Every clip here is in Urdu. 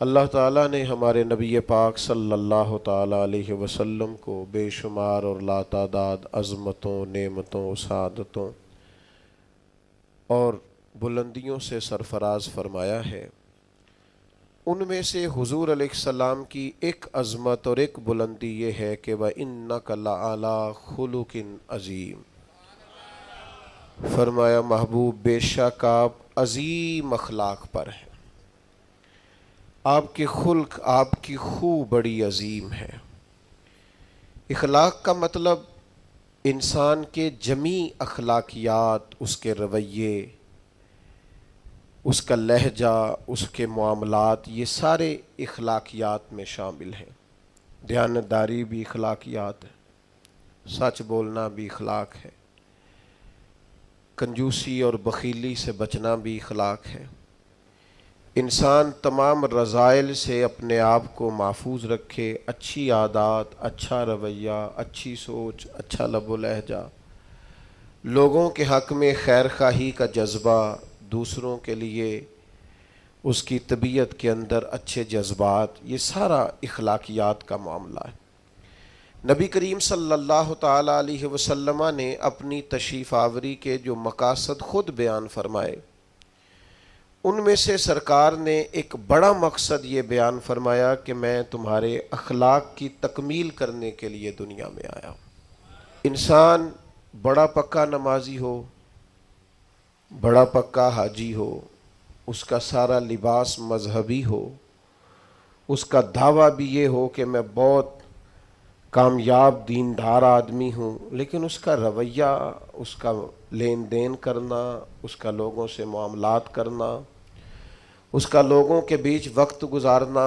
اللہ تعالیٰ نے ہمارے نبی پاک صلی اللہ تعالیٰ علیہ وسلم کو بے شمار اور لاتعداد عظمتوں، نعمتوں، سعادتوں اور بلندیوں سے سرفراز فرمایا ہے۔ ان میں سے حضور علیہ السلام کی ایک عظمت اور ایک بلندی یہ ہے کہ وَإِنَّكَ لَعَلَىٰ خُلُقٍ عَظِيمٍ، فرمایا محبوب بے شک آپ عظیم اخلاق پر ہیں، آپ کے خلق، آپ کی خو بڑی عظیم ہے۔ اخلاق کا مطلب انسان کے جمیع اخلاقیات، اس کے رویے، اس کا لہجہ، اس کے معاملات، یہ سارے اخلاقیات میں شامل ہیں۔ دیانتداری بھی اخلاقیات ہے، سچ بولنا بھی اخلاق ہے، کنجوسی اور بخیلی سے بچنا بھی اخلاق ہے۔ انسان تمام رذائل سے اپنے آپ کو محفوظ رکھے، اچھی عادات، اچھا رویہ، اچھی سوچ، اچھا لب و لہجہ، لوگوں کے حق میں خیر خواہی کا جذبہ، دوسروں کے لیے اس کی طبیعت کے اندر اچھے جذبات، یہ سارا اخلاقیات کا معاملہ ہے۔ نبی کریم صلی اللہ تعالیٰ علیہ وسلم نے اپنی تشریف آوری کے جو مقاصد خود بیان فرمائے، ان میں سے سرکار نے ایک بڑا مقصد یہ بیان فرمایا کہ میں تمہارے اخلاق کی تکمیل کرنے کے لیے دنیا میں آیا ہوں۔ انسان بڑا پکا نمازی ہو، بڑا پکا حاجی ہو، اس کا سارا لباس مذہبی ہو، اس کا دعویٰ بھی یہ ہو کہ میں بہت کامیاب دیندار آدمی ہوں، لیکن اس کا رویہ، اس کا لین دین کرنا، اس کا لوگوں سے معاملات کرنا، اس کا لوگوں کے بیچ وقت گزارنا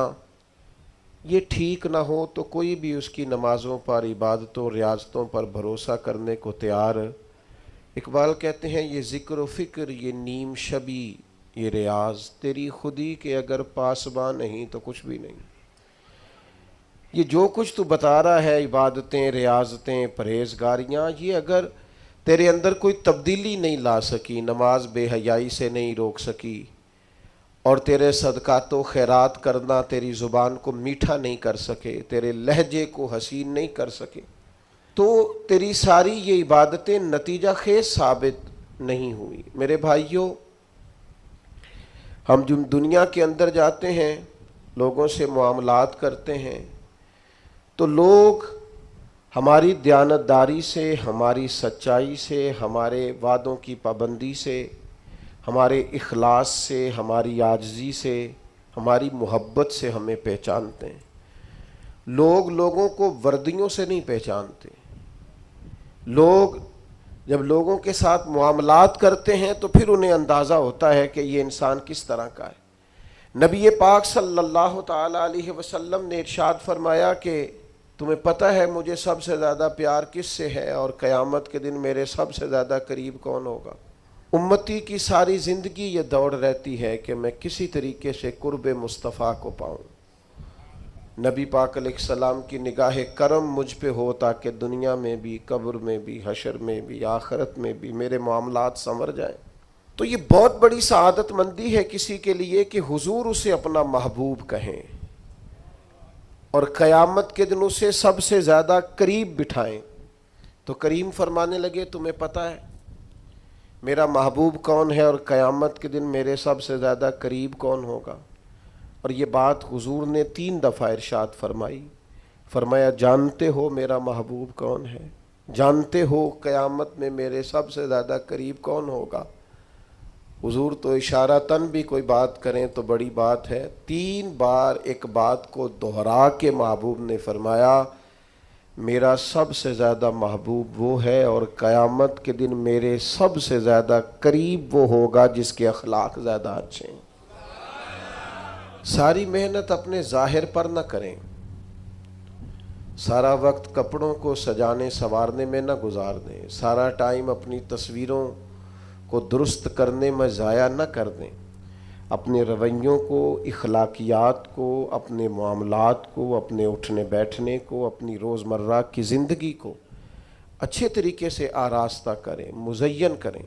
یہ ٹھیک نہ ہو تو کوئی بھی اس کی نمازوں پر، عبادتوں، ریاضتوں پر بھروسہ کرنے کو تیار۔ اقبال کہتے ہیں یہ ذکر و فکر، یہ نیم شبی، یہ ریاض، تیری خودی کے اگر پاسباں نہیں تو کچھ بھی نہیں۔ یہ جو کچھ تو بتا رہا ہے، عبادتیں، ریاضتیں، پرہیزگاریاں، یہ اگر تیرے اندر کوئی تبدیلی نہیں لا سکی، نماز بے حیائی سے نہیں روک سکی، اور تیرے صدقات و خیرات کرنا تیری زبان کو میٹھا نہیں کر سکے، تیرے لہجے کو حسین نہیں کر سکے، تو تیری ساری یہ عبادتیں نتیجہ خیز ثابت نہیں ہوئی۔ میرے بھائیوں، ہم جب دنیا کے اندر جاتے ہیں، لوگوں سے معاملات کرتے ہیں، تو لوگ ہماری دیانتداری سے، ہماری سچائی سے، ہمارے وعدوں کی پابندی سے، ہمارے اخلاص سے، ہماری عاجزی سے، ہماری محبت سے ہمیں پہچانتے ہیں۔ لوگ لوگوں کو وردیوں سے نہیں پہچانتے۔ لوگ جب لوگوں کے ساتھ معاملات کرتے ہیں تو پھر انہیں اندازہ ہوتا ہے کہ یہ انسان کس طرح کا ہے۔ نبی پاک صلی اللہ تعالیٰ علیہ وسلم نے ارشاد فرمایا کہ تمہیں پتہ ہے مجھے سب سے زیادہ پیار کس سے ہے اور قیامت کے دن میرے سب سے زیادہ قریب کون ہوگا؟ امتی کی ساری زندگی یہ دوڑ رہتی ہے کہ میں کسی طریقے سے قرب مصطفیٰ کو پاؤں، نبی پاک علیہ السلام کی نگاہ کرم مجھ پہ ہو تاکہ دنیا میں بھی، قبر میں بھی، حشر میں بھی، آخرت میں بھی میرے معاملات سنور جائیں۔ تو یہ بہت بڑی سعادت مندی ہے کسی کے لیے کہ حضور اسے اپنا محبوب کہیں اور قیامت کے دن اسے سب سے زیادہ قریب بٹھائیں۔ تو کریم فرمانے لگے تمہیں پتہ ہے میرا محبوب کون ہے اور قیامت کے دن میرے سب سے زیادہ قریب کون ہوگا؟ اور یہ بات حضور نے 3 دفعہ ارشاد فرمائی۔ فرمایا جانتے ہو میرا محبوب کون ہے؟ جانتے ہو قیامت میں میرے سب سے زیادہ قریب کون ہوگا؟ حضور تو اشارتاً بھی کوئی بات کریں تو بڑی بات ہے، 3 بار ایک بات کو دہرا کے محبوب نے فرمایا میرا سب سے زیادہ محبوب وہ ہے اور قیامت کے دن میرے سب سے زیادہ قریب وہ ہوگا جس کے اخلاق زیادہ اچھے ہیں۔ ساری محنت اپنے ظاہر پر نہ کریں، سارا وقت کپڑوں کو سجانے سنوارنے میں نہ گزار دیں، سارا ٹائم اپنی تصویروں کو درست کرنے میں ضائع نہ کر دیں، اپنے رویوں کو، اخلاقیات کو، اپنے معاملات کو، اپنے اٹھنے بیٹھنے کو، اپنی روزمرہ کی زندگی کو اچھے طریقے سے آراستہ کریں، مزین کریں۔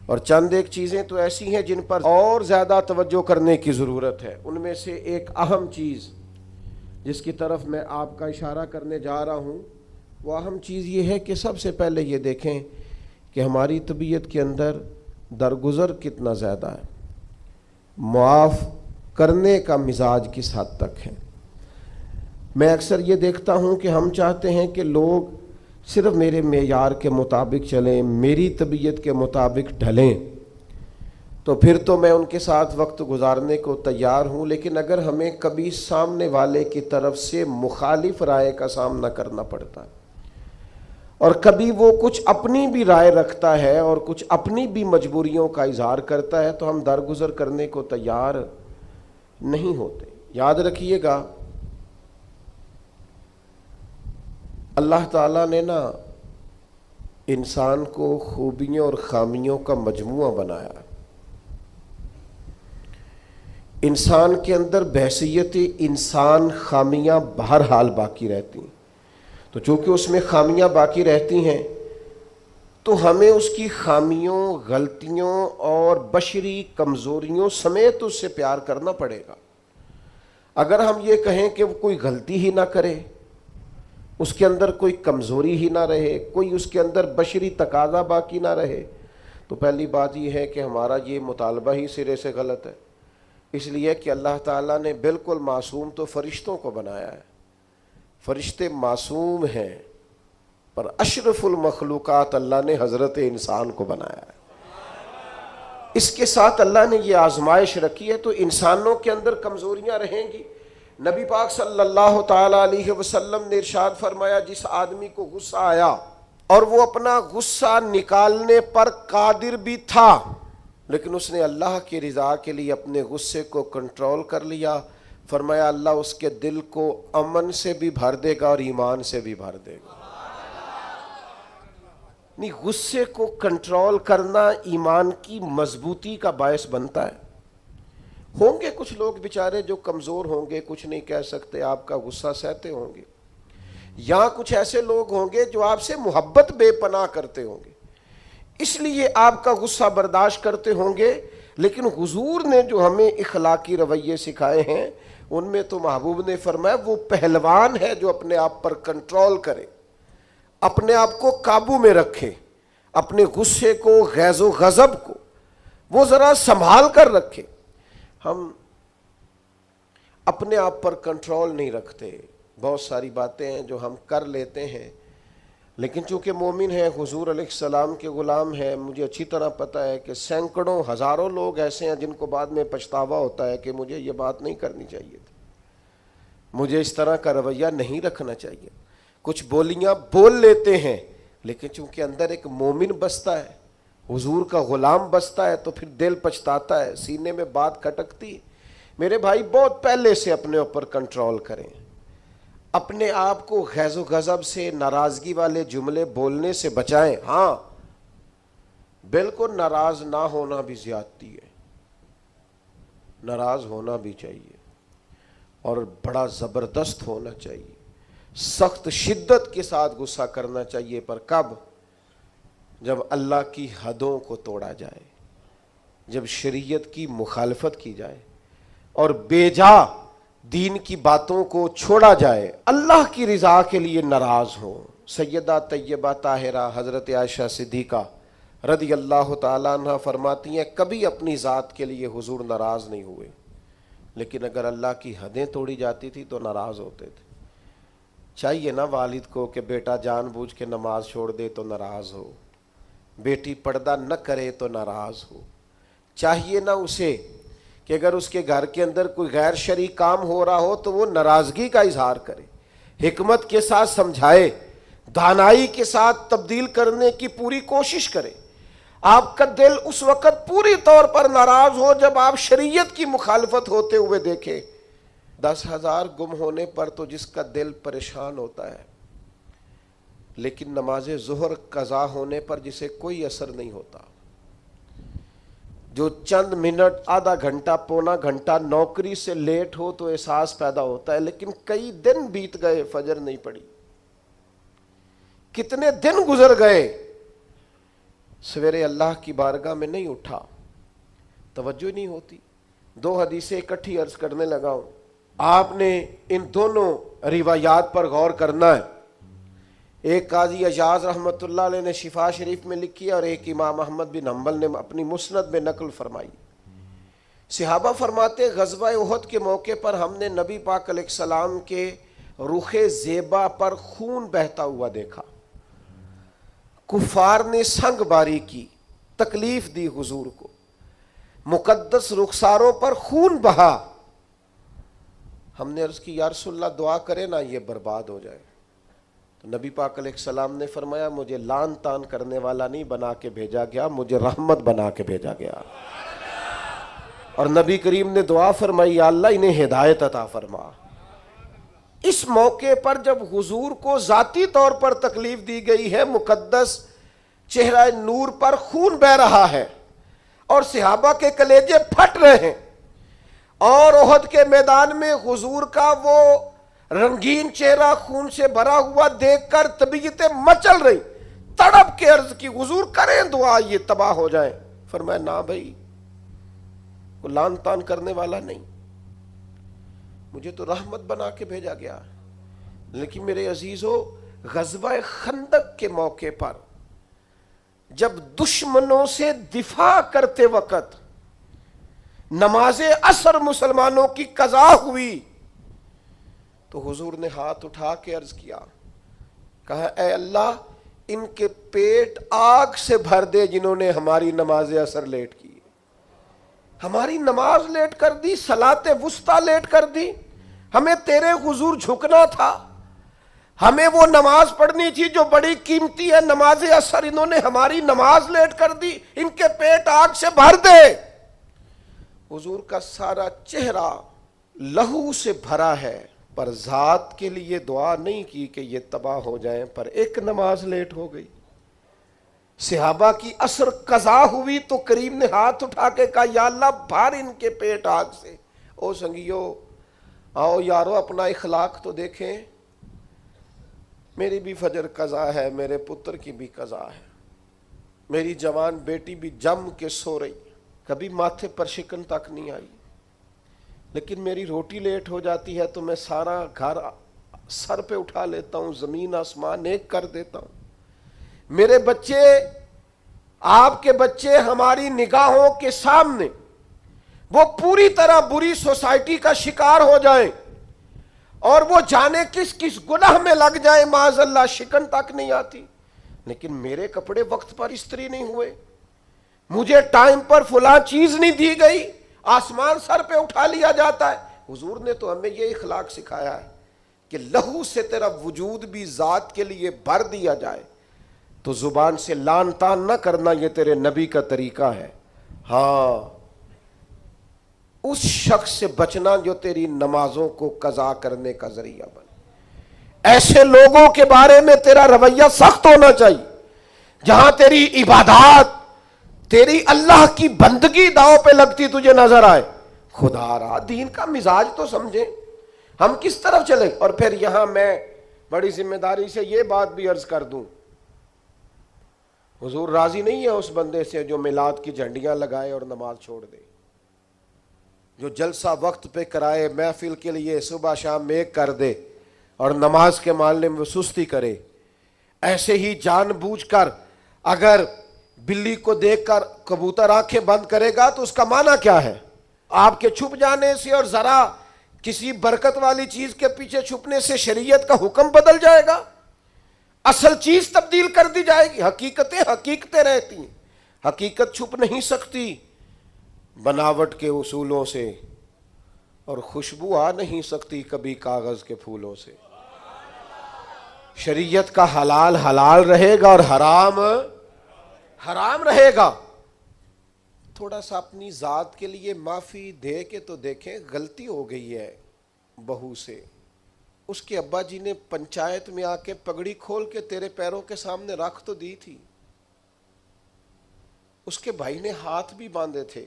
اور چند ایک چیزیں تو ایسی ہیں جن پر اور زیادہ توجہ کرنے کی ضرورت ہے۔ ان میں سے ایک اہم چیز جس کی طرف میں آپ کا اشارہ کرنے جا رہا ہوں، وہ اہم چیز یہ ہے کہ سب سے پہلے یہ دیکھیں کہ ہماری طبیعت کے اندر درگزر کتنا زیادہ ہے، معاف کرنے کا مزاج کس حد تک ہے۔ میں اکثر یہ دیکھتا ہوں کہ ہم چاہتے ہیں کہ لوگ صرف میرے معیار کے مطابق چلیں، میری طبیعت کے مطابق ڈھلیں، تو پھر تو میں ان کے ساتھ وقت گزارنے کو تیار ہوں، لیکن اگر ہمیں کبھی سامنے والے کی طرف سے مخالف رائے کا سامنا کرنا پڑتا ہے اور کبھی وہ کچھ اپنی بھی رائے رکھتا ہے اور کچھ اپنی بھی مجبوریوں کا اظہار کرتا ہے، تو ہم درگزر کرنے کو تیار نہیں ہوتے۔ یاد رکھیے گا، اللہ تعالیٰ نے نا انسان کو خوبیوں اور خامیوں کا مجموعہ بنایا۔ انسان کے اندر بحیثیت انسان خامیاں بہرحال باقی رہتی ہیں، تو چونکہ اس میں خامیاں باقی رہتی ہیں تو ہمیں اس کی خامیوں، غلطیوں اور بشری کمزوریوں سمیت اس سے پیار کرنا پڑے گا۔ اگر ہم یہ کہیں کہ وہ کوئی غلطی ہی نہ کرے، اس کے اندر کوئی کمزوری ہی نہ رہے، کوئی اس کے اندر بشری تقاضا باقی نہ رہے، تو پہلی بات یہ ہے کہ ہمارا یہ مطالبہ ہی سرے سے غلط ہے۔ اس لیے کہ اللہ تعالیٰ نے بالکل معصوم تو فرشتوں کو بنایا ہے، فرشتے معصوم ہیں، پر اشرف المخلوقات اللہ نے حضرت انسان کو بنایا ہے۔ اس کے ساتھ اللہ نے یہ آزمائش رکھی ہے، تو انسانوں کے اندر کمزوریاں رہیں گی۔ نبی پاک صلی اللہ تعالیٰ علیہ وسلم نے ارشاد فرمایا، جس آدمی کو غصہ آیا اور وہ اپنا غصہ نکالنے پر قادر بھی تھا، لیکن اس نے اللہ کی رضا کے لیے اپنے غصے کو کنٹرول کر لیا، فرمایا اللہ اس کے دل کو امن سے بھی بھر دے گا اور ایمان سے بھی بھر دے گا۔ نہیں، غصے کو کنٹرول کرنا ایمان کی مضبوطی کا باعث بنتا ہے۔ ہوں گے کچھ لوگ بیچارے جو کمزور ہوں گے، کچھ نہیں کہہ سکتے، آپ کا غصہ سہتے ہوں گے، یا کچھ ایسے لوگ ہوں گے جو آپ سے محبت بے پناہ کرتے ہوں گے، اس لیے آپ کا غصہ برداشت کرتے ہوں گے۔ لیکن حضور نے جو ہمیں اخلاقی رویے سکھائے ہیں، ان میں تو محبوب نے فرمایا وہ پہلوان ہے جو اپنے آپ پر کنٹرول کرے، اپنے آپ کو قابو میں رکھے، اپنے غصے کو، غیظ و غضب کو وہ ذرا سنبھال کر رکھے۔ ہم اپنے آپ پر کنٹرول نہیں رکھتے، بہت ساری باتیں ہیں جو ہم کر لیتے ہیں، لیکن چونکہ مومن ہیں، حضور علیہ السلام کے غلام ہیں، مجھے اچھی طرح پتہ ہے کہ سینکڑوں ہزاروں لوگ ایسے ہیں جن کو بعد میں پچھتاوا ہوتا ہے کہ مجھے یہ بات نہیں کرنی چاہیے تھی، مجھے اس طرح کا رویہ نہیں رکھنا چاہیے۔ کچھ بولیاں بول لیتے ہیں، لیکن چونکہ اندر ایک مومن بستا ہے، حضور کا غلام بستا ہے، تو پھر دل پچھتاتا ہے، سینے میں بات کھٹکتی۔ میرے بھائی بہت پہلے سے اپنے اوپر کنٹرول کریں، اپنے آپ کو غیظ و غضب سے، ناراضگی والے جملے بولنے سے بچائیں۔ ہاں بالکل ناراض نہ ہونا بھی زیادتی ہے، ناراض ہونا بھی چاہیے اور بڑا زبردست ہونا چاہیے، سخت شدت کے ساتھ غصہ کرنا چاہیے، پر کب؟ جب اللہ کی حدوں کو توڑا جائے، جب شریعت کی مخالفت کی جائے اور بے جا دین کی باتوں کو چھوڑا جائے، اللہ کی رضا کے لیے ناراض ہو۔ سیدہ طیبہ طاہرہ حضرت عائشہ صدیقہ رضی اللہ تعالیٰ عنہ فرماتی ہیں، کبھی اپنی ذات کے لیے حضور ناراض نہیں ہوئے، لیکن اگر اللہ کی حدیں توڑی جاتی تھی تو ناراض ہوتے تھے۔ چاہیے نا والد کو کہ بیٹا جان بوجھ کے نماز چھوڑ دے تو ناراض ہو، بیٹی پردہ نہ کرے تو ناراض ہو، چاہیے نا اسے کہ اگر اس کے گھر کے اندر کوئی غیر شرعی کام ہو رہا ہو تو وہ ناراضگی کا اظہار کرے، حکمت کے ساتھ سمجھائے، دانائی کے ساتھ تبدیل کرنے کی پوری کوشش کرے۔ آپ کا دل اس وقت پوری طور پر ناراض ہو جب آپ شریعت کی مخالفت ہوتے ہوئے دیکھیں۔ 10,000 گم ہونے پر تو جس کا دل پریشان ہوتا ہے، لیکن نماز ظہر قضا ہونے پر جسے کوئی اثر نہیں ہوتا، جو چند منٹ، آدھا گھنٹہ، پونا گھنٹہ نوکری سے لیٹ ہو تو احساس پیدا ہوتا ہے، لیکن کئی دن بیت گئے، فجر نہیں پڑی، کتنے دن گزر گئے، سویرے اللہ کی بارگاہ میں نہیں اٹھا، توجہ نہیں ہوتی۔ دو حدیثیں اکٹھی عرض کرنے لگا ہوں، آپ نے ان دونوں روایات پر غور کرنا ہے۔ ایک قاضی اجاز رحمۃ اللہ علیہ نے شفا شریف میں لکھی ہے، اور ایک امام احمد بن حنبل نے اپنی مسند میں نقل فرمائی۔ صحابہ فرماتے غزوہ احد کے موقع پر ہم نے نبی پاک علیہ السلام کے رخ زیبا پر خون بہتا ہوا دیکھا۔ کفار نے سنگ باری کی، تکلیف دی حضور کو، مقدس رخساروں پر خون بہا۔ ہم نے عرض کی یا رسول اللہ دعا کرے نا یہ برباد ہو جائے۔ تو نبی پاک علیہ السلام نے فرمایا مجھے لان تان کرنے والا نہیں بنا کے بھیجا گیا، مجھے رحمت بنا کے بھیجا گیا۔ اور نبی کریم نے دعا فرمائی یا اللہ انہیں ہدایت عطا فرما۔ اس موقع پر جب حضور کو ذاتی طور پر تکلیف دی گئی ہے، مقدس چہرہ نور پر خون بہ رہا ہے اور صحابہ کے کلیجے پھٹ رہے ہیں، اور احد کے میدان میں حضور کا وہ رنگین چہرہ خون سے بھرا ہوا دیکھ کر طبیعتیں مچل رہی، تڑپ کے عرض کی حضور کریں دعا یہ تباہ ہو جائیں۔ فرمایا نہ بھائی، وہ لان تان کرنے والا نہیں، مجھے تو رحمت بنا کے بھیجا گیا۔ لیکن میرے عزیزو، غزوہ خندق کے موقع پر جب دشمنوں سے دفاع کرتے وقت نماز عصر مسلمانوں کی قضا ہوئی تو حضور نے ہاتھ اٹھا کے عرض کیا، کہا اے اللہ ان کے پیٹ آگ سے بھر دے جنہوں نے ہماری نماز عصر لیٹ کی، ہماری نماز لیٹ کر دی، صلاۃ وسطیٰ لیٹ کر دی۔ ہمیں تیرے حضور جھکنا تھا، ہمیں وہ نماز پڑھنی تھی جو بڑی قیمتی ہے، نماز عصر، انہوں نے ہماری نماز لیٹ کر دی، ان کے پیٹ آگ سے بھر دے۔ حضور کا سارا چہرہ لہو سے بھرا ہے، پر ذات کے لیے دعا نہیں کی کہ یہ تباہ ہو جائیں، پر ایک نماز لیٹ ہو گئی۔ صحابہ کی عصر قضا ہوئی تو کریم نے ہاتھ اٹھا کے کہا یا اللہ بھر ان کے پیٹ آگ سے۔ او سنگیو، آؤ یارو اپنا اخلاق تو دیکھیں، میری بھی فجر قضا ہے، میرے پتر کی بھی قضا ہے، میری جوان بیٹی بھی جم کے سو رہی، کبھی ماتھے پر شکن تک نہیں آئی، لیکن میری روٹی لیٹ ہو جاتی ہے تو میں سارا گھر سر پہ اٹھا لیتا ہوں، زمین آسمان ایک کر دیتا ہوں۔ میرے بچے، آپ کے بچے ہماری نگاہوں کے سامنے وہ پوری طرح بری سوسائٹی کا شکار ہو جائیں اور وہ جانے کس کس گناہ میں لگ جائیں، معاذ اللہ شکن تک نہیں آتی، لیکن میرے کپڑے وقت پر استری نہیں ہوئے، مجھے ٹائم پر فلاں چیز نہیں دی گئی، آسمان سر پہ اٹھا لیا جاتا ہے۔ حضور نے تو ہمیں یہ اخلاق سکھایا ہے کہ لہو سے تیرا وجود بھی ذات کے لیے بھر دیا جائے تو زبان سے لان تان نہ کرنا، یہ تیرے نبی کا طریقہ ہے۔ ہاں، اس شخص سے بچنا جو تیری نمازوں کو قضا کرنے کا ذریعہ بنے۔ ایسے لوگوں کے بارے میں تیرا رویہ سخت ہونا چاہیے، جہاں تیری عبادات، تیری اللہ کی بندگی داؤ پہ لگتی تجھے نظر آئے، خدا را دین کا مزاج تو سمجھیں، ہم کس طرف چلیں۔ اور پھر یہاں میں بڑی ذمہ داری سے یہ بات بھی عرض کر دوں، حضور راضی نہیں ہے اس بندے سے جو میلاد کی جھنڈیاں لگائے اور نماز چھوڑ دے، جو جلسہ وقت پہ کرائے، محفل کے لیے صبح شام ایک کر دے اور نماز کے معاملے میں سستی کرے۔ ایسے ہی جان بوجھ کر اگر بلی کو دیکھ کر کبوتر آنکھیں بند کرے گا تو اس کا معنی کیا ہے؟ آپ کے چھپ جانے سے اور ذرا کسی برکت والی چیز کے پیچھے چھپنے سے شریعت کا حکم بدل جائے گا، اصل چیز تبدیل کر دی جائے گی۔ حقیقتیں حقیقتیں رہتی ہیں، حقیقت چھپ نہیں سکتی بناوٹ کے اصولوں سے، اور خوشبو آ نہیں سکتی کبھی کاغذ کے پھولوں سے۔ شریعت کا حلال حلال رہے گا اور حرام حرام رہے گا۔ تھوڑا سا اپنی ذات کے لیے معافی دے کے تو دیکھیں، غلطی ہو گئی ہے بہو سے، اس کے ابا جی نے پنچایت میں آ کے پگڑی کھول کے تیرے پیروں کے سامنے رکھ تو دی تھی، اس کے بھائی نے ہاتھ بھی باندھے تھے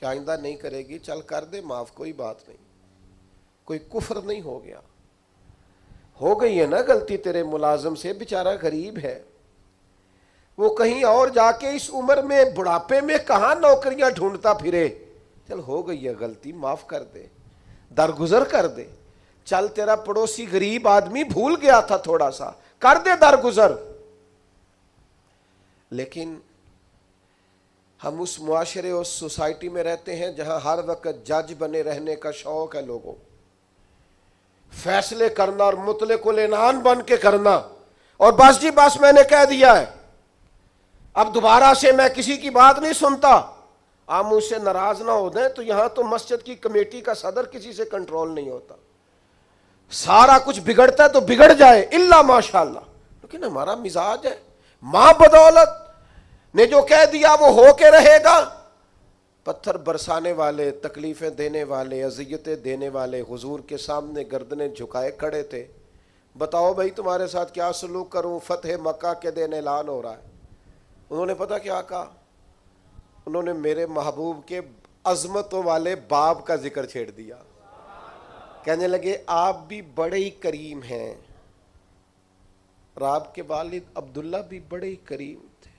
کہ آئندہ نہیں کرے گی، چل کر دے معاف، کوئی بات نہیں، کوئی کفر نہیں ہو گیا، ہو گئی ہے نا غلطی تیرے ملازم سے، بیچارہ غریب ہے، وہ کہیں اور جا کے اس عمر میں بڑھاپے میں کہاں نوکریاں ڈھونڈتا پھرے. چل ہو گئی ہے غلطی, معاف کر دے, درگزر کر دے. چل تیرا پڑوسی غریب آدمی بھول گیا تھا تھوڑا سا, کر دے درگزر. لیکن ہم اس معاشرے اور سوسائٹی میں رہتے ہیں جہاں ہر وقت جج بنے رہنے کا شوق ہے لوگوں, فیصلے کرنا اور مطلق العنان بن کے کرنا, اور بس جی بس میں نے کہہ دیا ہے, اب دوبارہ سے میں کسی کی بات نہیں سنتا. آپ مجھ سے ناراض نہ ہو دیں تو یہاں تو مسجد کی کمیٹی کا صدر کسی سے کنٹرول نہیں ہوتا, سارا کچھ بگڑتا ہے تو بگڑ جائے الا ماشاءاللہ, لیکن ہمارا مزاج ہے ماں بدولت نے جو کہہ دیا وہ ہو کے رہے گا. پتھر برسانے والے, تکلیفیں دینے والے, اذیتیں دینے والے حضور کے سامنے گردنیں جھکائے کھڑے تھے. بتاؤ بھائی تمہارے ساتھ کیا سلوک کروں, فتح مکہ کے دن اعلان ہو رہا ہے. انہوں نے پتہ کیا کہا, انہوں نے میرے محبوب کے عظمتوں والے باپ کا ذکر چھیڑ دیا. کہنے لگے آپ بھی بڑے ہی کریم ہیں, اور آپ کے والد عبداللہ بھی بڑے ہی کریم تھے,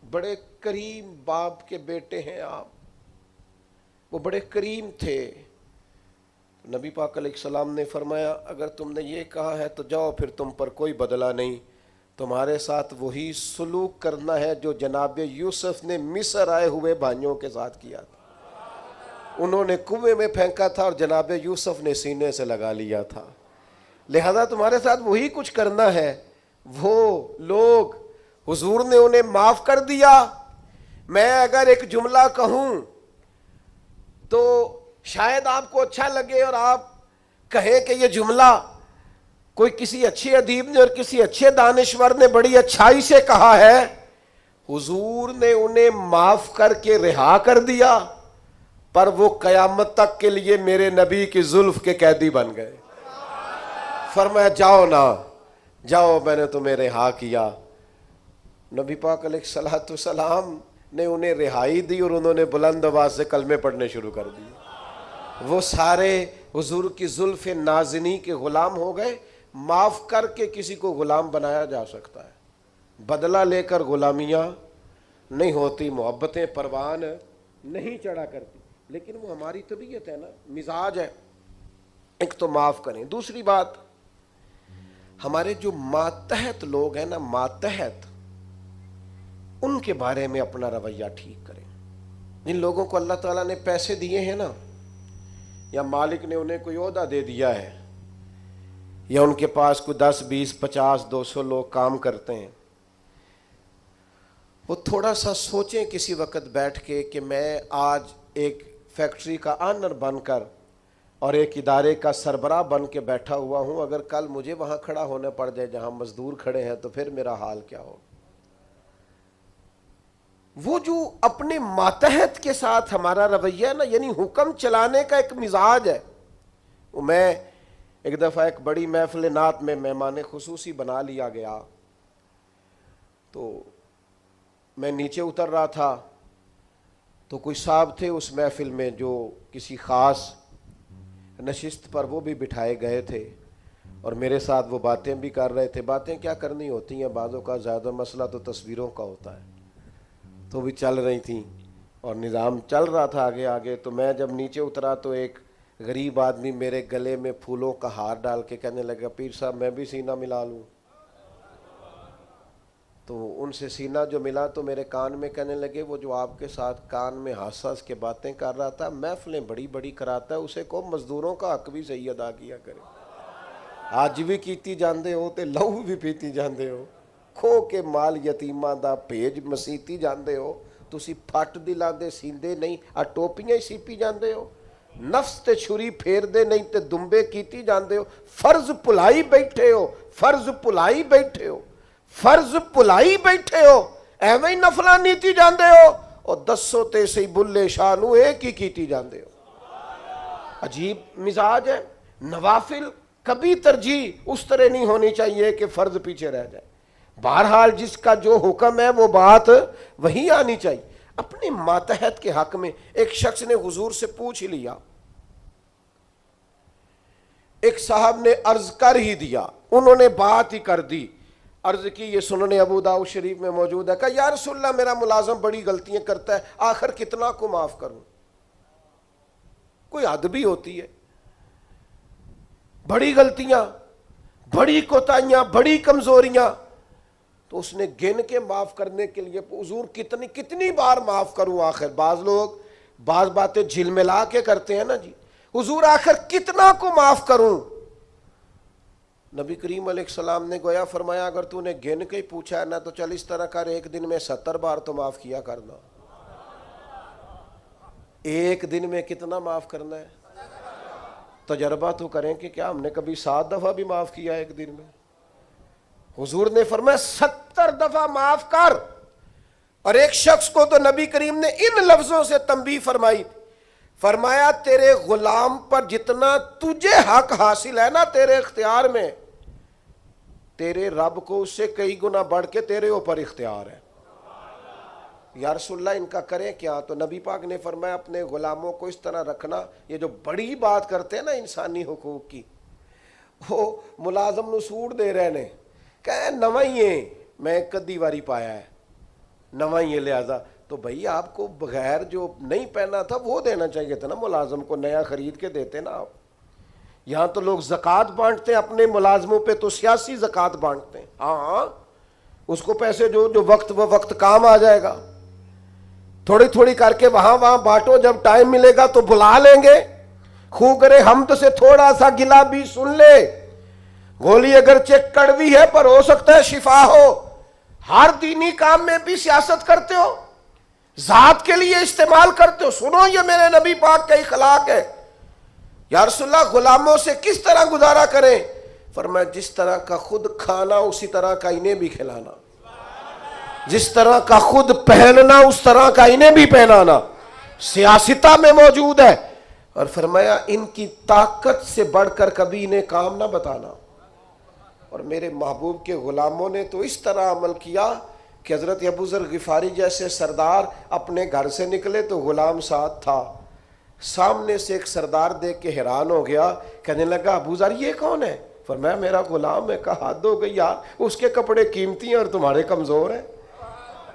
بڑے کریم باپ کے بیٹے ہیں آپ, وہ بڑے کریم تھے. نبی پاک علیہ السلام نے فرمایا اگر تم نے یہ کہا ہے تو جاؤ, پھر تم پر کوئی بدلہ نہیں, تمہارے ساتھ وہی سلوک کرنا ہے جو جناب یوسف نے مصر آئے ہوئے بھائیوں کے ساتھ کیا تھا. انہوں نے کنویں میں پھینکا تھا اور جناب یوسف نے سینے سے لگا لیا تھا, لہذا تمہارے ساتھ وہی کچھ کرنا ہے. وہ لوگ, حضور نے انہیں معاف کر دیا. میں اگر ایک جملہ کہوں تو شاید آپ کو اچھا لگے اور آپ کہیں کہ یہ جملہ کوئی کسی اچھے ادیب نے اور کسی اچھے دانشور نے بڑی اچھائی سے کہا ہے. حضور نے انہیں معاف کر کے رہا کر دیا, پر وہ قیامت تک کے لیے میرے نبی کی زلف کے قیدی بن گئے. فرمایا جاؤ نا جاؤ, میں نے تمہیں رہا کیا. نبی پاک علیہ الصلوۃ والسلام نے انہیں رہائی دی اور انہوں نے بلند آواز سے کلمے پڑھنے شروع کر دیے. وہ سارے حضور کی زلف نازنی کے غلام ہو گئے. معاف کر کے کسی کو غلام بنایا جا سکتا ہے, بدلہ لے کر غلامیاں نہیں ہوتی, محبتیں پروان نہیں چڑھا کرتی. لیکن وہ ہماری طبیعت ہے نا, مزاج ہے. ایک تو معاف کریں. دوسری بات, ہمارے جو ماتحت لوگ ہیں نا, ماتحت, ان کے بارے میں اپنا رویہ ٹھیک کریں. جن لوگوں کو اللہ تعالیٰ نے پیسے دیے ہیں نا, یا مالک نے انہیں کوئی عہدہ دے دیا ہے, یا ان کے پاس کوئی 10 20 50 200 لوگ کام کرتے ہیں, وہ تھوڑا سا سوچیں کسی وقت بیٹھ کے کہ میں آج ایک فیکٹری کا آنر بن کر اور ایک ادارے کا سربراہ بن کے بیٹھا ہوا ہوں, اگر کل مجھے وہاں کھڑا ہونا پڑ جائے جہاں مزدور کھڑے ہیں تو پھر میرا حال کیا ہوگا. وہ جو اپنے ماتحت کے ساتھ ہمارا رویہ نا, یعنی حکم چلانے کا ایک مزاج ہے. میں ایک دفعہ ایک بڑی محفل نعت میں مہمان خصوصی بنا لیا گیا, تو میں نیچے اتر رہا تھا, تو کوئی صاحب تھے اس محفل میں جو کسی خاص نشست پر وہ بھی بٹھائے گئے تھے, اور میرے ساتھ وہ باتیں بھی کر رہے تھے. باتیں کیا کرنی ہوتی ہیں, بعضوں کا زیادہ مسئلہ تو تصویروں کا ہوتا ہے, تو بھی چل رہی تھیں اور نظام چل رہا تھا آگے آگے. تو میں جب نیچے اترا تو ایک غریب آدمی میرے گلے میں پھولوں کا ہار ڈال کے کہنے لگا پیر صاحب میں بھی سینہ ملا لوں. تو ان سے سینہ جو ملا تو میرے کان میں کہنے لگے وہ جو آپ کے ساتھ کان میں ہنس ہنس کے باتیں کر رہا تھا, محفلیں بڑی بڑی کراتا ہے, اسے کو مزدوروں کا حق بھی صحیح ادا کیا کرے. آج بھی کیتی جاندے ہو تے لہو بھی پیتی جاندے ہو, کھو کے مال یتیماں دا بھیج مسیتی جاندے ہو, تسی پھٹ دلاندے سیندے نہیں, آ ٹوپیاں ہی سیپی جاندے ہو, نفس تے چھری پھیر دے نہیں تے دمبے کیتی جاندے ہو, فرض پلائی بیٹھے ہو, فرض پلائی بیٹھے ہو, فرض پلائی بیٹھے ہو, ایویں نفلاں نیتی جاندے ہو, اور دسو تے سی بلے شاہ نو ایک ہی کیتی جاندے ہو. عجیب مزاج ہے. نوافل کبھی ترجیح اس طرح نہیں ہونی چاہیے کہ فرض پیچھے رہ جائے. بہرحال جس کا جو حکم ہے وہ بات وہی آنی چاہیے. اپنے ماتحت کے حق میں ایک شخص نے حضور سے پوچھ لیا, ایک صاحب نے عرض کر ہی دیا, انہوں نے بات ہی کر دی, عرض کی، یہ سنن ابو داؤد شریف میں موجود ہے، کہ یا رسول اللہ میرا ملازم بڑی غلطیاں کرتا ہے، آخر کتنا کو معاف کروں؟ کوئی حد بھی ہوتی ہے، بڑی غلطیاں، بڑی کوتاہیاں، بڑی کمزوریاں، تو اس نے گن کے معاف کرنے کے لیے، حضور کتنی بار معاف کروں؟ آخر بعض لوگ بعض باتیں جھلملا کے کرتے ہیں نا جی، حضور آخر کتنا کو معاف کروں؟ نبی کریم علیہ السلام نے گویا فرمایا، اگر تو نے گن کے ہی پوچھا ہے نا تو چل اس طرح کر، ایک دن میں 70 بار تو معاف کیا کرنا۔ ایک دن میں کتنا معاف کرنا ہے؟ تجربہ تو کریں کہ کیا ہم نے کبھی 7 دفعہ بھی معاف کیا ایک دن میں؟ حضور نے فرمایا 70 دفعہ معاف کر۔ اور ایک شخص کو تو نبی کریم نے ان لفظوں سے تنبیہ فرمائی، فرمایا تیرے غلام پر جتنا تجھے حق حاصل ہے نا تیرے اختیار میں، تیرے رب کو اس سے کئی گنا بڑھ کے تیرے اوپر اختیار ہے۔ یا رسول اللہ ان کا کریں کیا؟ تو نبی پاک نے فرمایا اپنے غلاموں کو اس طرح رکھنا، یہ جو بڑی بات کرتے ہیں نا انسانی حقوق کی، وہ ملازم نو سوٹ دے رہے نے، کہ نواں ہی ہے، میں کدی واری پایا ہے، نواں ہی ہے، لہذا تو بھائی آپ کو بغیر جو نہیں پہنا تھا وہ دینا چاہیے تھا نا، ملازم کو نیا خرید کے دیتے نا آپ۔ یہاں تو لوگ زکوٰۃ بانٹتے ہیں اپنے ملازموں پہ، تو سیاسی زکوٰۃ بانٹتے ہیں، ہاں اس کو پیسے جو وقت وہ وقت کام آ جائے گا، تھوڑی تھوڑی کر کے وہاں بانٹو، جب ٹائم ملے گا تو بلا لیں گے، خوب کرے حمد سے تھوڑا سا گلا بھی سن لے، گولی اگرچہ کڑوی ہے پر ہو سکتا ہے شفا ہو۔ ہر دینی کام میں بھی سیاست کرتے ہو، ذات کے لیے استعمال کرتے ہو، سنو یہ میرے نبی پاک کا اخلاق ہے۔ یا رسول اللہ غلاموں سے کس طرح گزارا کریں؟ فرمایا جس طرح کا خود کھانا اسی طرح کا انہیں بھی کھلانا، جس طرح کا خود پہننا اس طرح کا انہیں بھی پہنانا، سیاستہ میں موجود ہے۔ اور فرمایا ان کی طاقت سے بڑھ کر کبھی انہیں کام نہ بتانا۔ اور میرے محبوب کے غلاموں نے تو اس طرح عمل کیا کہ حضرت ابو ذر غفاری جیسے سردار اپنے گھر سے نکلے تو غلام ساتھ تھا، سامنے سے ایک سردار دیکھ کے حیران ہو گیا، کہنے لگا ابو ذر یہ کون ہے؟ فرمایا میرا غلام ہے۔ کہا حد ہو گئی یار، اس کے کپڑے قیمتی ہیں اور تمہارے کمزور ہیں،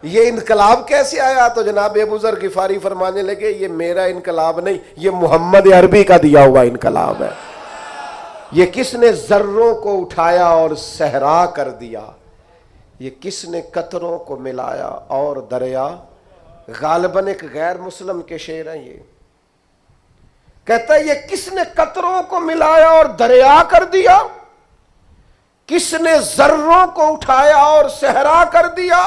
یہ انقلاب کیسے آیا؟ تو جناب ابو ذر غفاری فرمانے لگے یہ میرا انقلاب نہیں، یہ محمد عربی کا دیا ہوا انقلاب ہے۔ یہ کس نے ذروں کو اٹھایا اور صحرا کر دیا، یہ کس نے قطروں کو ملایا اور دریا۔ غالباً ایک غیر مسلم کے شعر ہیں، یہ کہتا ہے یہ کس نے قطروں کو ملایا اور دریا کر دیا، کس نے ذروں کو اٹھایا اور صحرا کر دیا،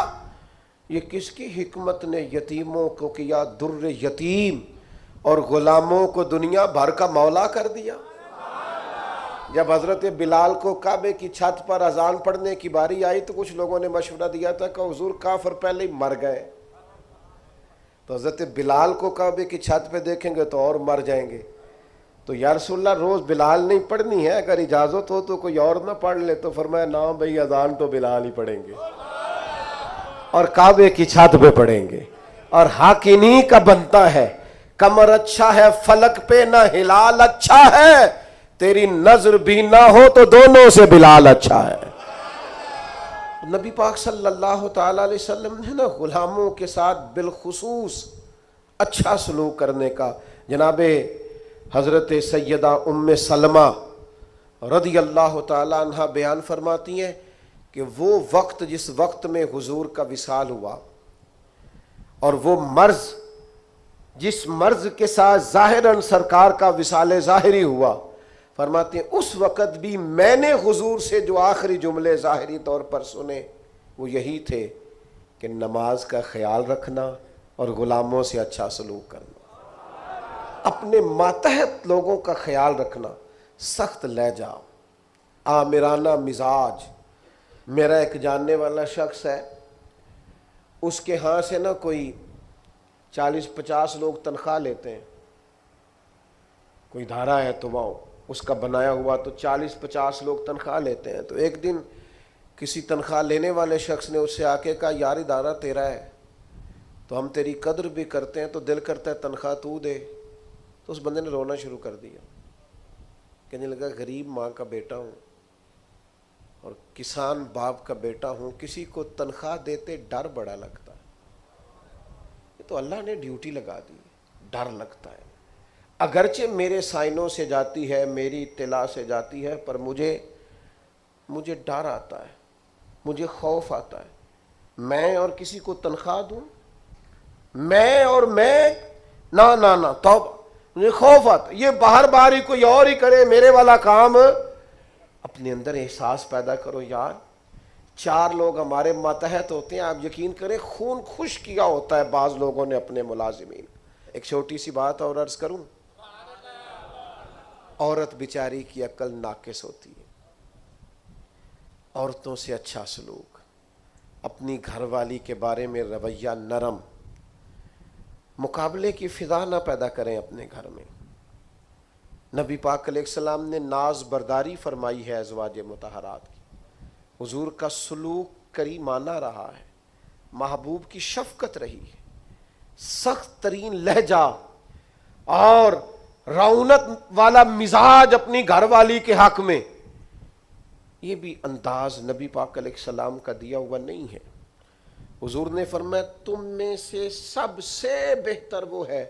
یہ کس کی حکمت نے یتیموں کو کیا در یتیم اور غلاموں کو دنیا بھر کا مولا کر دیا۔ جب حضرت بلال کو کعبے کی چھت پر اذان پڑھنے کی باری آئی تو کچھ لوگوں نے مشورہ دیا تھا کہ حضور کافر پہلے ہی مر گئے، تو حضرت بلال کو کعبے کی چھت پہ دیکھیں گے تو اور مر جائیں گے، تو یا رسول اللہ روز بلال نہیں پڑھنی ہے، اگر اجازت ہو تو کوئی اور نہ پڑھ لے۔ تو فرمایا نہ بھئی اذان تو بلال ہی پڑھیں گے اور کعبے کی چھت پہ پڑھیں گے، اور حق انہی کا بنتا ہے۔ کمر اچھا ہے فلک پہ نہ ہلال اچھا ہے، تیری نظر بھی نہ ہو تو دونوں سے بلال اچھا ہے۔ نبی پاک صلی اللہ تعالی علیہ وسلم نے نا غلاموں کے ساتھ بالخصوص اچھا سلوک کرنے کا، جناب حضرت سیدہ ام سلمہ رضی اللہ تعالی عنہ بیان فرماتی ہیں کہ وہ وقت جس وقت میں حضور کا وصال ہوا اور وہ مرض جس مرض کے ساتھ ظاہراً سرکار کا وصال ظاہری ہوا، فرماتے ہیں اس وقت بھی میں نے حضور سے جو آخری جملے ظاہری طور پر سنے وہ یہی تھے کہ نماز کا خیال رکھنا اور غلاموں سے اچھا سلوک کرنا، اپنے ماتحت لوگوں کا خیال رکھنا، سخت لہجہ، آمرانہ مزاج۔ میرا ایک جاننے والا شخص ہے، اس کے ہاں سے نا کوئی 40-50 لوگ تنخواہ لیتے ہیں، کوئی ادارہ ہے تو وہ اس کا بنایا ہوا تو 40-50 لوگ تنخواہ لیتے ہیں۔ تو ایک دن کسی تنخواہ لینے والے شخص نے اس سے آ کے کہا یار ادارہ تیرا ہے تو ہم تیری قدر بھی کرتے ہیں، تو دل کرتا ہے تنخواہ تو دے۔ تو اس بندے نے رونا شروع کر دیا، کہنے لگا غریب ماں کا بیٹا ہوں اور کسان باپ کا بیٹا ہوں، کسی کو تنخواہ دیتے ڈر بڑا لگتا ہے. یہ تو اللہ نے ڈیوٹی لگا دی، ڈر لگتا ہے. اگرچہ میرے سائنوں سے جاتی ہے، میری اطلاع سے جاتی ہے، پر مجھے ڈر آتا ہے، مجھے خوف آتا ہے. میں اور کسی کو تنخواہ دوں، میں نہ توبہ، مجھے خوف آتا ہے. یہ باہر ہی کوئی اور ہی کرے میرے والا کام. اپنے اندر احساس پیدا کرو، یار 4 لوگ ہمارے ماتحت ہوتے ہیں، آپ یقین کریں خون خوش کیا ہوتا ہے بعض لوگوں نے اپنے ملازمین. ایک چھوٹی سی بات اور عرض کروں، عورت بیچاری کی عقل ناقص ہوتی ہے. عورتوں سے اچھا سلوک، اپنی گھر والی کے بارے میں رویہ نرم، مقابلے کی فضا نہ پیدا کریں اپنے گھر میں. نبی پاک علیہ السلام نے ناز برداری فرمائی ہے ازواج مطہرات کی. حضور کا سلوک کریمانہ رہا ہے، محبوب کی شفقت رہی ہے، سخت ترین لہجہ اور رعونت والا مزاج اپنی گھر والی کے حق میں. یہ بھی انداز نبی پاک علیہ السلام کا دیا ہوا نہیں ہے. حضور نے فرمایا تم میں سے سب سے بہتر وہ ہے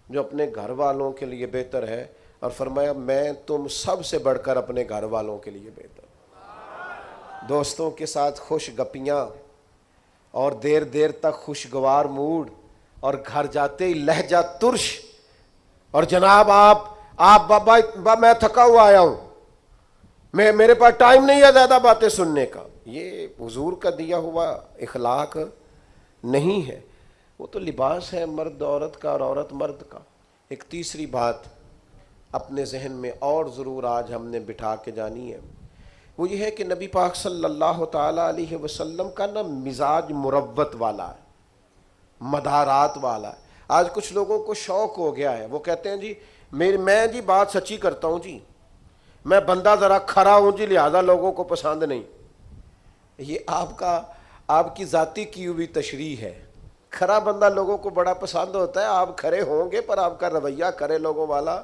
جو اپنے گھر والوں کے لیے بہتر ہے، اور فرمایا میں تم سب سے بڑھ کر اپنے گھر والوں کے لیے بہتر. دوستوں کے ساتھ خوش گپیاں اور دیر تک خوشگوار موڈ، اور گھر جاتے ہی لہجہ ترش، اور جناب آپ بابا میں تھکا ہوا آیا ہوں، میرے پاس ٹائم نہیں ہے زیادہ باتیں سننے کا. یہ حضور کا دیا ہوا اخلاق نہیں ہے. وہ تو لباس ہے مرد عورت کا اور عورت مرد کا. ایک تیسری بات اپنے ذہن میں اور ضرور آج ہم نے بٹھا کے جانی ہے، وہ یہ ہے کہ نبی پاک صلی اللہ تعالی علیہ وسلم کا نا مزاج مروت والا ہے، مدارات والا ہے. آج کچھ لوگوں کو شوق ہو گیا ہے، وہ کہتے ہیں جی میں جی بات سچی کرتا ہوں جی، میں بندہ ذرا کھرا ہوں جی لہذا لوگوں کو پسند نہیں. یہ آپ کی ذاتی کی ہوئی تشریح ہے. کھرا بندہ لوگوں کو بڑا پسند ہوتا ہے، آپ کھرے ہوں گے پر آپ کا رویہ کھرے لوگوں والا.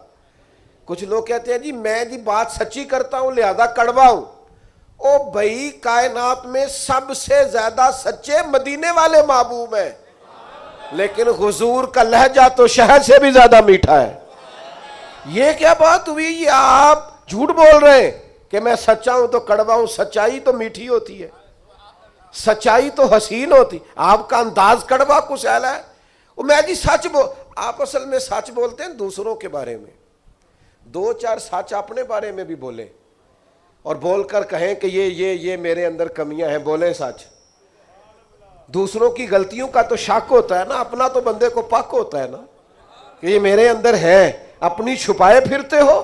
کچھ لوگ کہتے ہیں جی میں جی بات سچی کرتا ہوں لہذا کڑوا ہوں. او بھائی کائنات میں سب سے زیادہ سچے مدینے والے محبوب ہیں، لیکن حضور کا لہجہ تو شہد سے بھی زیادہ میٹھا ہے. یہ کیا بات ہوئی؟ یہ آپ جھوٹ بول رہے ہیں کہ میں سچا ہوں تو کڑوا ہوں. سچائی تو میٹھی ہوتی ہے، سچائی تو حسین ہوتی. آپ کا انداز کڑوا کچھ ایلا ہے. میں جی سچ آپ اصل میں سچ بولتے ہیں دوسروں کے بارے میں، 2-4 سچ اپنے بارے میں بھی بولیں اور بول کر کہیں کہ یہ میرے اندر کمیاں ہیں. بولیں سچ. دوسروں کی غلطیوں کا تو شک ہوتا ہے نا، اپنا تو بندے کو پک ہوتا ہے نا کہ یہ میرے اندر ہے. اپنی چھپائے پھرتے ہو،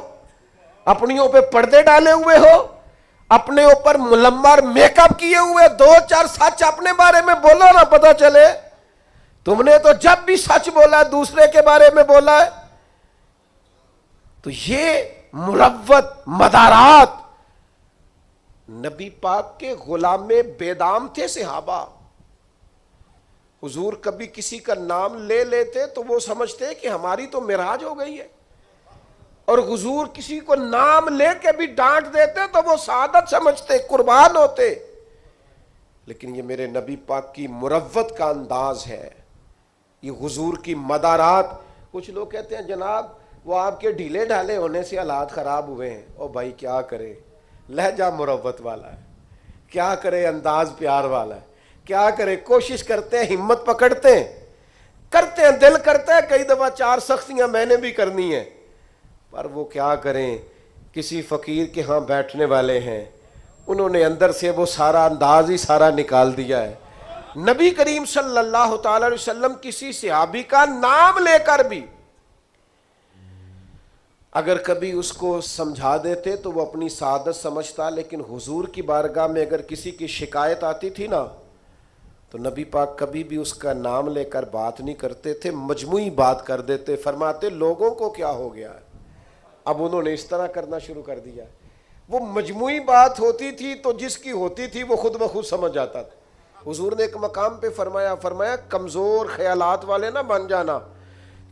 اپنیوں پہ پردے ڈالے ہوئے ہو، اپنے اوپر ملمر میک اپ کیے ہوئے. 2-4 سچ اپنے بارے میں بولو نا، پتا چلے تم نے تو جب بھی سچ بولا دوسرے کے بارے میں بولا ہے. تو یہ مروت مدارات نبی پاک کے غلام بیدام تھے صحابہ. حضور کبھی کسی کا نام لے لیتے تو وہ سمجھتے کہ ہماری تو معراج ہو گئی ہے، اور حضور کسی کو نام لے کے بھی ڈانٹ دیتے تو وہ سعادت سمجھتے، قربان ہوتے. لیکن یہ میرے نبی پاک کی مروت کا انداز ہے، یہ حضور کی مدارات. کچھ لوگ کہتے ہیں جناب وہ آپ کے ڈھیلے ڈھالے ہونے سے حالات خراب ہوئے ہیں. او بھائی کیا کرے، لہجہ مروت والا ہے، کیا کرے انداز پیار والا ہے، کیا کرے کوشش کرتے ہیں، ہمت پکڑتے ہیں، دل کرتا ہے کئی دفعہ 4 سختیاں میں نے بھی کرنی ہیں، پر وہ کیا کریں. کسی فقیر کے ہاں بیٹھنے والے ہیں، انہوں نے اندر سے وہ سارا انداز ہی سارا نکال دیا ہے. نبی کریم صلی اللہ تعالی علیہ وسلم کسی صحابی کا نام لے کر بھی اگر کبھی اس کو سمجھا دیتے تو وہ اپنی سعادت سمجھتا. لیکن حضور کی بارگاہ میں اگر کسی کی شکایت آتی تھی نا تو نبی پاک کبھی بھی اس کا نام لے کر بات نہیں کرتے تھے، مجموعی بات کر دیتے. فرماتے لوگوں کو کیا ہو گیا ہے، اب انہوں نے اس طرح کرنا شروع کر دیا. وہ مجموعی بات ہوتی تھی تو جس کی ہوتی تھی وہ خود بخود سمجھ جاتا تھا. حضور نے ایک مقام پہ فرمایا کمزور خیالات والے نہ بن جانا،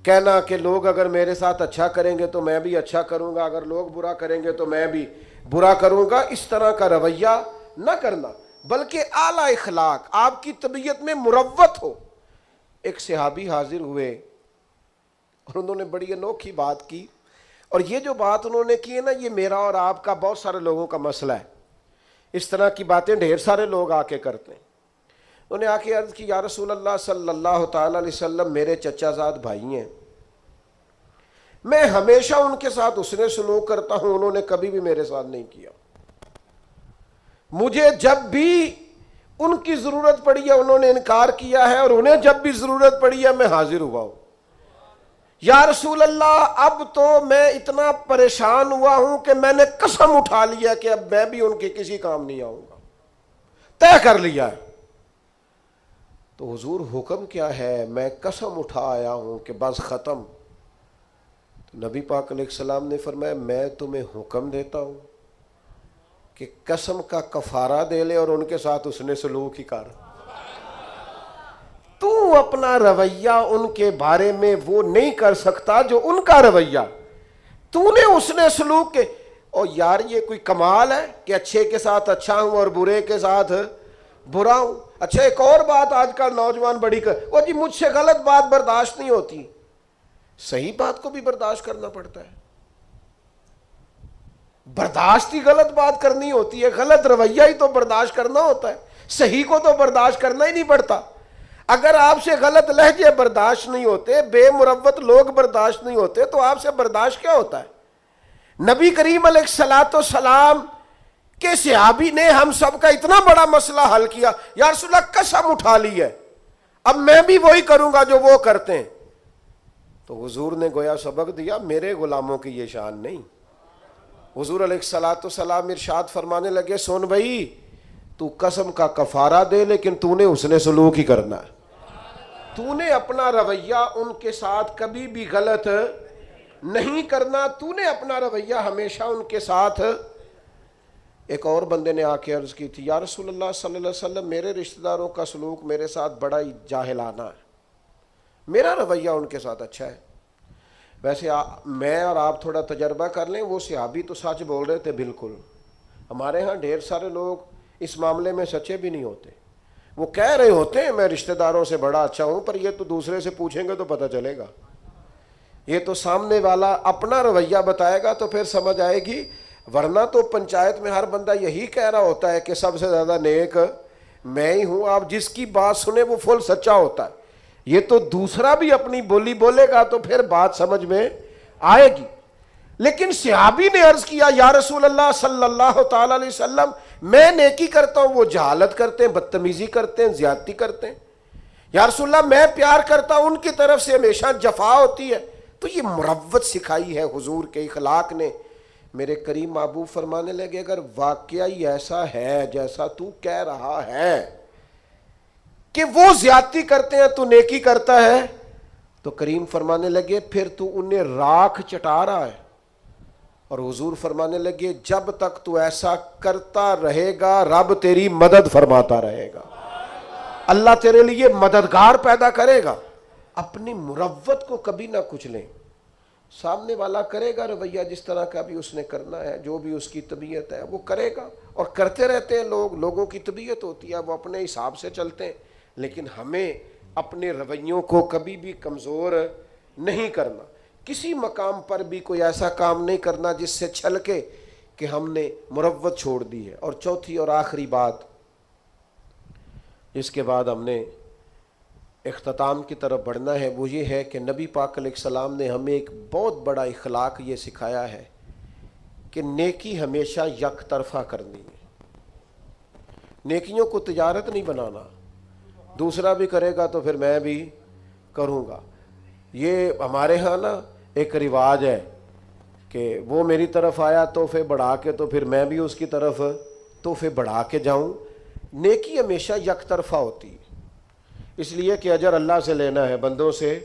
کہنا کہ لوگ اگر میرے ساتھ اچھا کریں گے تو میں بھی اچھا کروں گا، اگر لوگ برا کریں گے تو میں بھی برا کروں گا. اس طرح کا رویہ نہ کرنا، بلکہ اعلیٰ اخلاق، آپ کی طبیعت میں مروت ہو۔ ایک صحابی حاضر ہوئے اور انہوں نے بڑی انوکھی بات کی، اور یہ جو بات انہوں نے کی ہے نا، یہ میرا اور آپ کا بہت سارے لوگوں کا مسئلہ ہے۔ اس طرح کی باتیں ڈھیر سارے لوگ آ کے کرتے ہیں۔ انہوں نے آ کے عرض کی، یا رسول اللہ صلی اللہ تعالی علیہ وسلم، میرے چچا زاد بھائی ہیں، میں ہمیشہ ان کے ساتھ حسن سلوک کرتا ہوں، انہوں نے کبھی بھی میرے ساتھ نہیں کیا۔ مجھے جب بھی ان کی ضرورت پڑی ہے انہوں نے انکار کیا ہے، اور انہیں جب بھی ضرورت پڑی ہے میں حاضر ہوا ہوں۔ یا رسول اللہ، اب تو میں اتنا پریشان ہوا ہوں کہ میں نے قسم اٹھا لیا کہ اب میں بھی ان کے کسی کام نہیں آؤں گا، طے کر لیا ہے۔ تو حضور حکم کیا ہے؟ میں قسم اٹھا آیا ہوں کہ بس ختم۔ تو نبی پاک علیہ السلام نے فرمایا، میں تمہیں حکم دیتا ہوں کہ قسم کا کفارہ دے لے اور ان کے ساتھ اس نے سلوک ہی کر۔ تو اپنا رویہ ان کے بارے میں وہ نہیں کر سکتا جو ان کا رویہ، تو نے اس نے سلوک کے۔ اور یار یہ کوئی کمال ہے کہ اچھے کے ساتھ اچھا ہوں اور برے کے ساتھ برا ہوں؟ اچھا ایک اور بات آج کل نوجوان بڑی وہ جی مجھ سے غلط بات برداشت نہیں ہوتی، صحیح بات کو بھی برداشت کرنا پڑتا ہے۔ برداشت ہی غلط بات کرنی ہوتی ہے، غلط رویہ ہی تو برداشت کرنا ہوتا ہے، صحیح کو تو برداشت کرنا ہی نہیں پڑتا۔ اگر آپ سے غلط لہجے برداشت نہیں ہوتے، بے مروت لوگ برداشت نہیں ہوتے، تو آپ سے برداشت کیا ہوتا ہے؟ نبی کریم علیہ الصلوۃ والسلام کے صحابی نے ہم سب کا اتنا بڑا مسئلہ حل کیا، یا رسول اللہ قسم اٹھا لی ہے اب میں بھی وہی کروں گا جو وہ کرتے ہیں۔ تو حضور نے گویا سبق دیا، میرے غلاموں کی یہ شان نہیں۔ حضور علیہ الصلوۃ والسلام ارشاد فرمانے لگے، سن بھائی، تو قسم کا کفارہ دے لیکن تو نے حسن سلوک ہی کرنا ہے۔ تو نے اپنا رویہ ان کے ساتھ کبھی بھی غلط نہیں کرنا، تو نے اپنا رویہ ہمیشہ ان کے ساتھ۔ ایک اور بندے نے آ کے عرض کی تھی، یا رسول اللہ صلی اللہ علیہ وسلم، میرے رشتہ داروں کا سلوک میرے ساتھ بڑا ہی جاہلانہ ہے، میرا رویہ ان کے ساتھ اچھا ہے۔ ویسے میں اور آپ تھوڑا تجربہ کر لیں، وہ صحابی تو سچ بول رہے تھے بالکل۔ ہمارے ہاں ڈھیر سارے لوگ اس معاملے میں سچے بھی نہیں ہوتے، وہ کہہ رہے ہوتے ہیں میں رشتہ داروں سے بڑا اچھا ہوں، پر یہ تو دوسرے سے پوچھیں گے تو پتہ چلے گا، یہ تو سامنے والا اپنا رویہ بتائے گا تو پھر سمجھ آئے گی، ورنہ تو پنچایت میں ہر بندہ یہی کہہ رہا ہوتا ہے کہ سب سے زیادہ نیک میں ہی ہوں۔ آپ جس کی بات سنیں وہ فل سچا ہوتا ہے، یہ تو دوسرا بھی اپنی بولی بولے گا تو پھر بات سمجھ میں آئے گی۔ لیکن صحابی نے عرض کیا، یا رسول اللہ صلی اللہ تعالی علیہ وسلم، میں نیکی کرتا ہوں، وہ جہالت کرتے ہیں، بدتمیزی کرتے ہیں، زیادتی کرتے ہیں۔ یا رسول اللہ، میں پیار کرتا ہوں، ان کی طرف سے ہمیشہ جفا ہوتی ہے۔ تو یہ مروت سکھائی ہے حضور کے اخلاق نے۔ میرے کریم محبوب فرمانے لگے، اگر واقعہ ہی ایسا ہے جیسا تو کہہ رہا ہے کہ وہ زیادتی کرتے ہیں تو نیکی کرتا ہے، تو کریم فرمانے لگے پھر تو انہیں راکھ چٹا رہا ہے۔ اور حضور فرمانے لگے، جب تک تو ایسا کرتا رہے گا رب تیری مدد فرماتا رہے گا، اللہ تیرے لیے مددگار پیدا کرے گا۔ اپنی مروت کو کبھی نہ کچلیں، سامنے والا کرے گا رویہ جس طرح کا بھی اس نے کرنا ہے، جو بھی اس کی طبیعت ہے وہ کرے گا، اور کرتے رہتے ہیں لوگ، لوگوں کی طبیعت ہوتی ہے وہ اپنے حساب سے چلتے ہیں، لیکن ہمیں اپنے رویوں کو کبھی بھی کمزور نہیں کرنا، کسی مقام پر بھی کوئی ایسا کام نہیں کرنا جس سے چھلکے کہ ہم نے مروت چھوڑ دی ہے۔ اور چوتھی اور آخری بات، اس کے بعد ہم نے اختتام کی طرف بڑھنا ہے، وہ یہ ہے کہ نبی پاک علیہ السلام نے ہمیں ایک بہت بڑا اخلاق یہ سکھایا ہے کہ نیکی ہمیشہ یک طرفہ کرنی ہے۔ نیکیوں کو تجارت نہیں بنانا، دوسرا بھی کرے گا تو پھر میں بھی کروں گا۔ یہ ہمارے ہاں نا ایک رواج ہے کہ وہ میری طرف آیا تحفے بڑھا کے تو پھر میں بھی اس کی طرف تحفے بڑھا کے جاؤں۔ نیکی ہمیشہ یک طرفہ ہوتی ہے، اس لیے کہ اجر اللہ سے لینا ہے، بندوں سے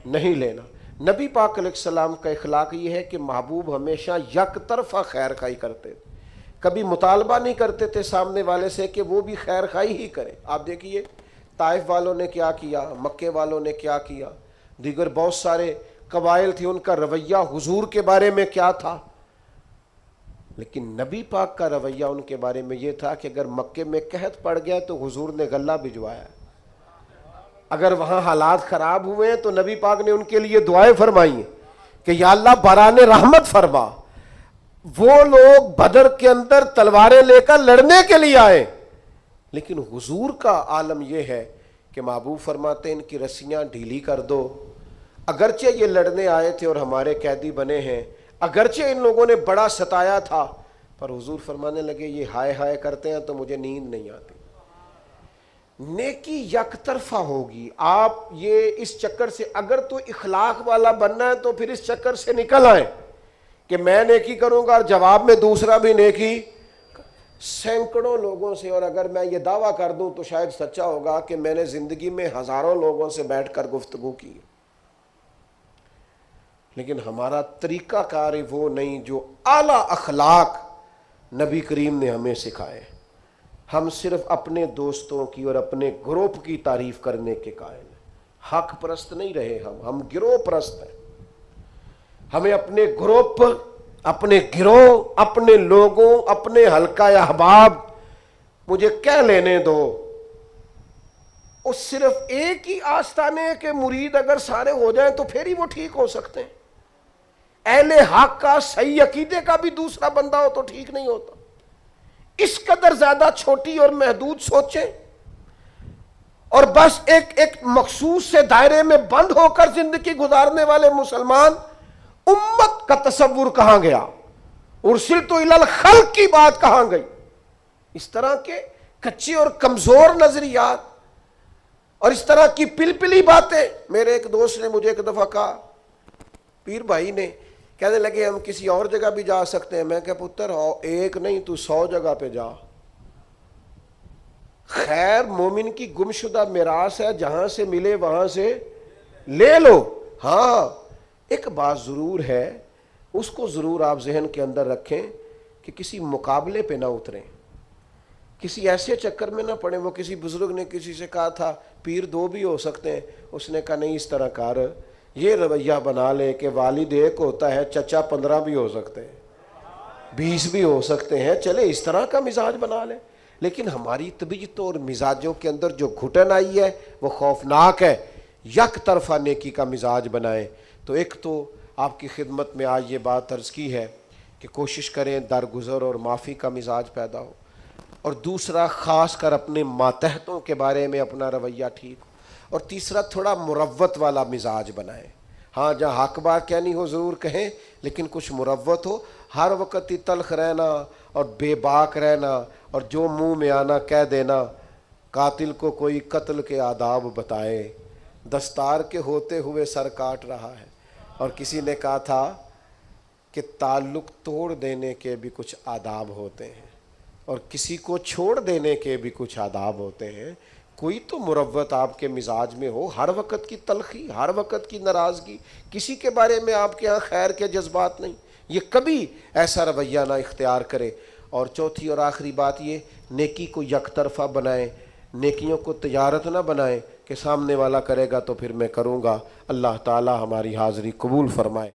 نہیں لینا۔ نبی پاک علیہ السلام کا اخلاق یہ ہے کہ محبوب ہمیشہ یک طرفہ خیر خواہی کرتے تھے، کبھی مطالبہ نہیں کرتے تھے سامنے والے سے کہ وہ بھی خیر خواہی ہی کرے۔ آپ دیکھیے طائف والوں نے کیا کیا، مکے والوں نے کیا کیا، دیگر بہت سارے قبائل تھے، ان کا رویہ حضور کے بارے میں کیا تھا، لیکن نبی پاک کا رویہ ان کے بارے میں یہ تھا کہ اگر مکے میں قحط پڑ گیا تو حضور نے غلہ بھجوایا، اگر وہاں حالات خراب ہوئے ہیں تو نبی پاک نے ان کے لیے دعائیں فرمائی ہیں کہ یا اللہ باران رحمت فرما۔ وہ لوگ بدر کے اندر تلواریں لے کر لڑنے کے لیے آئے، لیکن حضور کا عالم یہ ہے کہ محبوب فرماتے ہیں ان کی رسیاں ڈھیلی کر دو، اگرچہ یہ لڑنے آئے تھے اور ہمارے قیدی بنے ہیں، اگرچہ ان لوگوں نے بڑا ستایا تھا، پر حضور فرمانے لگے یہ ہائے ہائے کرتے ہیں تو مجھے نیند نہیں آتی۔ نیکی یک طرفہ ہوگی، آپ یہ اس چکر سے اگر تو اخلاق والا بننا ہے تو پھر اس چکر سے نکل آئیں کہ میں نیکی کروں گا اور جواب میں دوسرا بھی نیکی۔ سینکڑوں لوگوں سے، اور اگر میں یہ دعویٰ کر دوں تو شاید سچا ہوگا کہ میں نے زندگی میں ہزاروں لوگوں سے بیٹھ کر گفتگو کی، لیکن ہمارا طریقہ کار وہ نہیں جو اعلیٰ اخلاق نبی کریم نے ہمیں سکھائے۔ ہم صرف اپنے دوستوں کی اور اپنے گروپ کی تعریف کرنے کے قائل ہیں، حق پرست نہیں رہے، ہم گروہ پرست ہیں۔ ہمیں اپنے گروپ، اپنے گروہ، اپنے لوگوں، اپنے حلقہ احباب مجھے کہہ لینے دو۔ اور صرف ایک ہی آستانے کے مرید اگر سارے ہو جائیں تو پھر ہی وہ ٹھیک ہو سکتے ہیں۔ اہل حق کا، صحیح عقیدے کا بھی دوسرا بندہ ہو تو ٹھیک نہیں ہوتا۔ اس قدر زیادہ چھوٹی اور محدود سوچیں اور بس ایک مخصوص سے دائرے میں بند ہو کر زندگی گزارنے والے مسلمان، امت کا تصور کہاں گیا؟ ارسلت الی الخلق کی بات کہاں گئی؟ اس طرح کے کچے اور کمزور نظریات اور اس طرح کی پلپلی باتیں۔ میرے ایک دوست نے مجھے ایک دفعہ کہا، پیر بھائی نے، کہنے لگے ہم کسی اور جگہ بھی جا سکتے ہیں۔ میں کہا پتر ایک نہیں تو 100 جگہ پہ جا، خیر مومن کی گمشدہ میراث ہے، جہاں سے ملے وہاں سے لے لو۔ ہاں ایک بات ضرور ہے، اس کو ضرور آپ ذہن کے اندر رکھیں کہ کسی مقابلے پہ نہ اتریں، کسی ایسے چکر میں نہ پڑیں۔ وہ کسی بزرگ نے کسی سے کہا تھا پیر 2 بھی ہو سکتے ہیں، اس نے کہا نہیں، اس طرح کر یہ رویہ بنا لے کہ والد ایک ہوتا ہے، چچا 15 بھی ہو سکتے ہیں، 20 بھی ہو سکتے ہیں، چلے اس طرح کا مزاج بنا لے۔ لیکن ہماری طبیعتوں اور مزاجوں کے اندر جو گھٹن آئی ہے وہ خوفناک ہے۔ یک طرفہ نیکی کا مزاج بنائیں۔ تو ایک تو آپ کی خدمت میں آج یہ بات عرض کی ہے کہ کوشش کریں درگزر اور معافی کا مزاج پیدا ہو، اور دوسرا خاص کر اپنے ماتحتوں کے بارے میں اپنا رویہ ٹھیک ہو، اور تیسرا تھوڑا مروت والا مزاج بنائیں۔ ہاں جہاں حق بات کہنی ہو ضرور کہیں، لیکن کچھ مروت ہو۔ ہر وقت ہی تلخ رہنا اور بے باک رہنا اور جو منہ میں آنا کہہ دینا، قاتل کو کوئی قتل کے آداب بتائے، دستار کے ہوتے ہوئے سر کاٹ رہا ہے۔ اور کسی نے کہا تھا کہ تعلق توڑ دینے کے بھی کچھ آداب ہوتے ہیں اور کسی کو چھوڑ دینے کے بھی کچھ آداب ہوتے ہیں۔ کوئی تو مروت آپ کے مزاج میں ہو، ہر وقت کی تلخی، ہر وقت کی ناراضگی، کسی کے بارے میں آپ کے ہاں خیر کے جذبات نہیں، یہ کبھی ایسا رویہ نہ اختیار کرے۔ اور چوتھی اور آخری بات یہ، نیکی کو یک طرفہ بنائیں، نیکیوں کو تجارت نہ بنائیں کہ سامنے والا کرے گا تو پھر میں کروں گا۔ اللہ تعالی ہماری حاضری قبول فرمائے۔